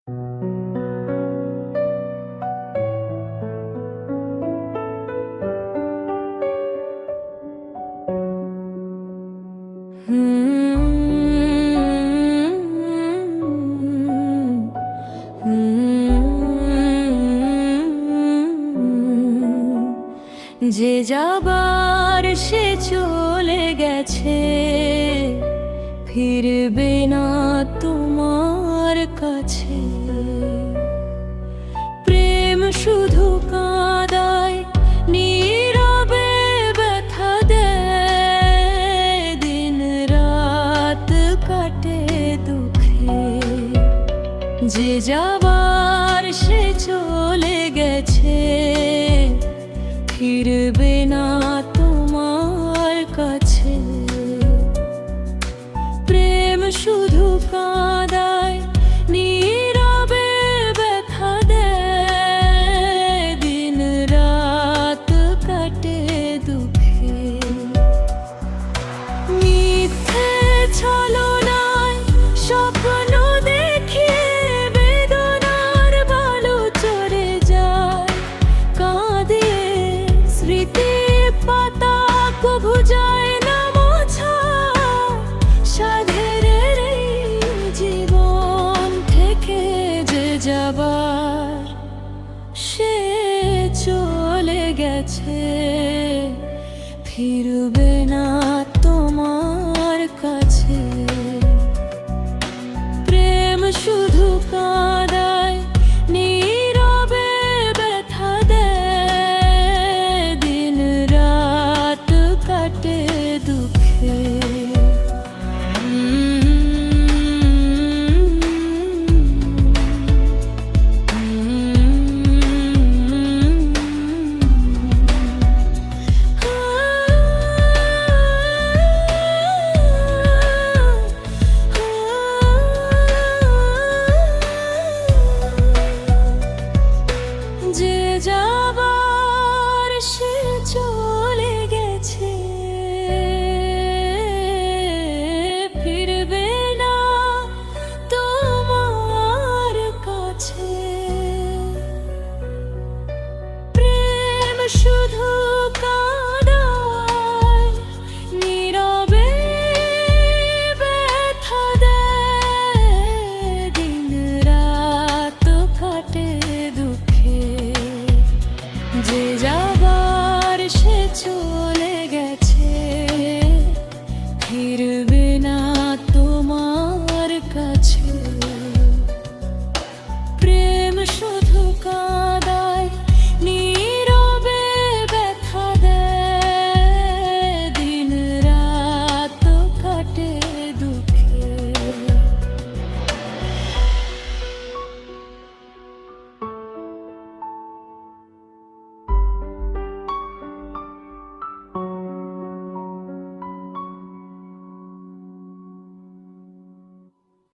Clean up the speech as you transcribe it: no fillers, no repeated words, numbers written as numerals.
যে যাবার সে চলে গেছে, ফিরবে না তোমার কাছে। প্রেম শুধু কাঁদায়, নীরবে ব্যথা দেয়, দিন রাত কাটে দুঃখে। যে যাবার সে চলে গেছে, ফিরবে না তোমার কাছে। প্রেম শুধু কাঁদায়, নীরবে ব্যথা দেয়, দিন রাত কাটে দুঃখে। মিথ্যে ছলনায় স্বপ্ন দেখে বেদনার বালু চড়ে যায়, কাঁদে স্মৃতি পাতা কভু যায় না মোছা। সাধের এই জীবন থেকে যে যাবার সে চলে গেছে, ফিরবে না।